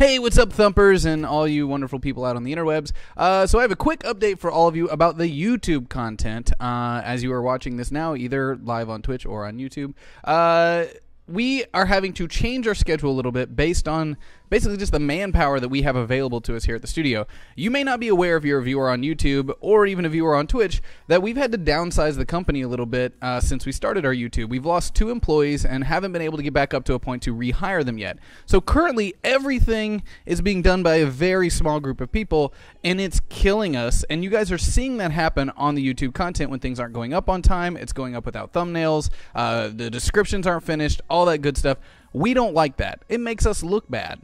Hey, what's up, Thumpers, and all you wonderful people out on the interwebs. So I have a quick update for all of you about the YouTube content. As you are watching this now, either live on Twitch or on YouTube, we are having to change our schedule a little bit based on basically just the manpower that we have available to us here at the studio. You may not be aware, if you're a viewer on YouTube or even a viewer on Twitch, that we've had to downsize the company a little bit since we started our YouTube. We've lost 2 employees and haven't been able to get back up to a point to rehire them yet. So currently everything is being done by a very small group of people, and it's killing us. And you guys are seeing that happen on the YouTube content when things aren't going up on time. It's going up without thumbnails. The descriptions aren't finished, all that good stuff. We don't like that. It makes us look bad.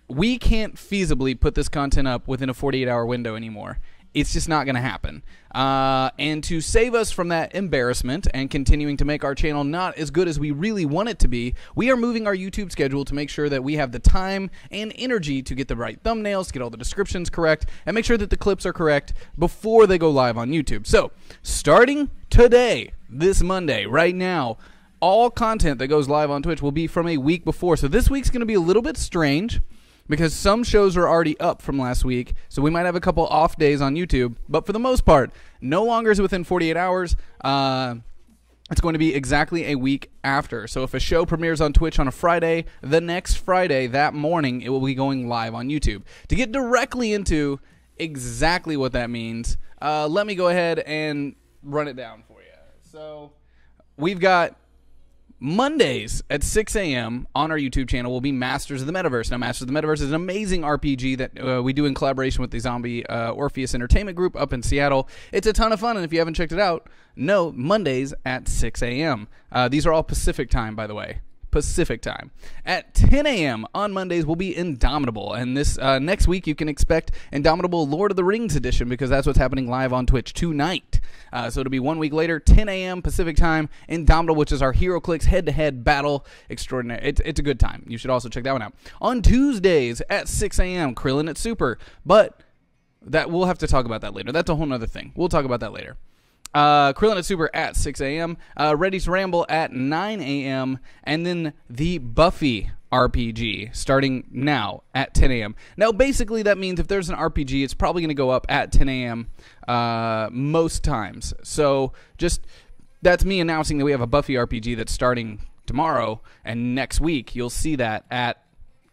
We can't feasibly put this content up within a 48-hour window anymore. It's just not going to happen. And to save us from that embarrassment and continuing to make our channel not as good as we really want it to be, we are moving our YouTube schedule to make sure that we have the time and energy to get the right thumbnails, to get all the descriptions correct, and make sure that the clips are correct before they go live on YouTube. So, starting today, this Monday, right now, all content that goes live on Twitch will be from a week before. So this week's going to be a little bit strange, because some shows are already up from last week, so we might have a couple off days on YouTube. But for the most part, no longer is within 48 hours. It's going to be exactly a week after. So if a show premieres on Twitch on a Friday, the next Friday, that morning, it will be going live on YouTube. To get directly into exactly what that means, let me go ahead and run it down for you. So we've got Mondays at 6 a.m. on our YouTube channel will be Masters of the Metaverse. Now, Masters of the Metaverse is an amazing RPG that we do in collaboration with the Zombie Orpheus Entertainment Group up in Seattle. It's a ton of fun, and if you haven't checked it out, no, Mondays at 6 a.m. These are all Pacific time, by the way. Pacific time. At 10 a.m. on Mondays will be Indomitable, and this next week you can expect Indomitable Lord of the Rings edition, because that's what's happening live on Twitch tonight. So it'll be 1 week later, 10 a.m. Pacific time, Indomitable, which is our HeroClix head-to-head battle extraordinary. It's a good time. You should also check that one out. On Tuesdays at 6 a.m., Krillin at Super, but that we'll have to talk about that later. That's a whole other thing. We'll talk about that later. Krillin at Super at 6 a.m., Ready to Ramble at 9 a.m., and then the Buffy RPG starting now at 10 a.m. Now, basically, that means if there's an RPG, it's probably going to go up at 10 a.m. Most times. So just that's me announcing that we have a Buffy RPG that's starting tomorrow, and next week you'll see that at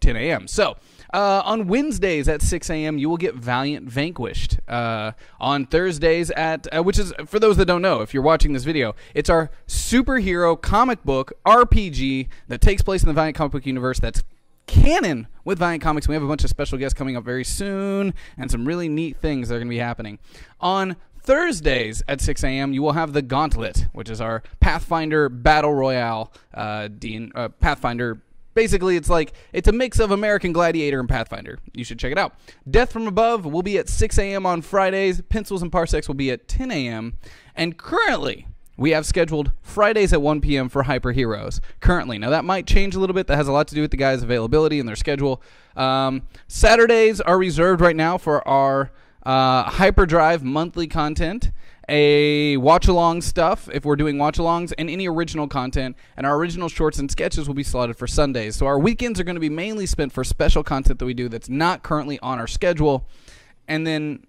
10 a.m. So on Wednesdays at 6 a.m., you will get Valiant Vanquished. On Thursdays at, which is, for those that don't know, if you're watching this video, it's our superhero comic book RPG that takes place in the Valiant comic book universe that's canon with Valiant Comics. We have a bunch of special guests coming up very soon, and some really neat things that are going to be happening. On Thursdays at 6 a.m., you will have the Gauntlet, which is our Pathfinder Battle Royale, Pathfinder. Basically, it's a mix of American Gladiator and Pathfinder. You should check it out. Death from Above will be at 6 a.m. on Fridays. Pencils and Parsecs will be at 10 a.m. And currently, we have scheduled Fridays at 1 p.m. for Hyper Heroes. Currently. Now, that might change a little bit. That has a lot to do with the guys' availability and their schedule. Saturdays are reserved right now for our Hyperdrive monthly content, a watch-along stuff if we're doing watch-alongs, and any original content, and our original shorts and sketches will be slotted for Sundays. So our weekends are going to be mainly spent for special content that we do that's not currently on our schedule, and then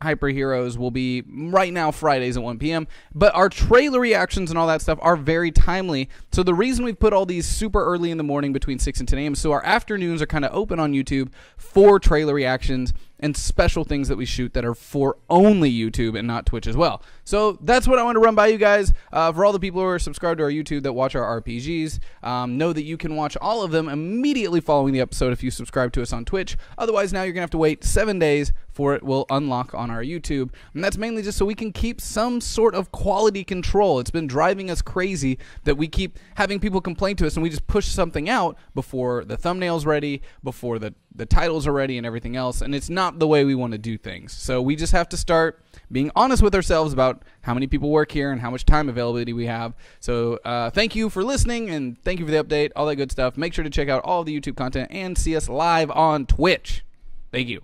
Hyper Heroes will be right now Fridays at 1 p.m. But our trailer reactions and all that stuff are very timely. So the reason we've put all these super early in the morning between 6 and 10 a.m. so our afternoons are kind of open on YouTube for trailer reactions and special things that we shoot that are for only YouTube and not Twitch as well. So that's what I want to run by you guys. For all the people who are subscribed to our YouTube that watch our RPGs, know that you can watch all of them immediately following the episode if you subscribe to us on Twitch. Otherwise, now you're going to have to wait 7 days for it will unlock on our YouTube. And that's mainly just so we can keep some sort of quality control. It's been driving us crazy that we keep having people complain to us and we just push something out before the thumbnail's ready, before the titles are ready and everything else, and it's not the way we want to do things. So we just have to start being honest with ourselves about how many people work here and how much time availability we have. So thank you for listening, and thank you for the update, all that good stuff. Make sure to check out all the YouTube content and see us live on Twitch. Thank you.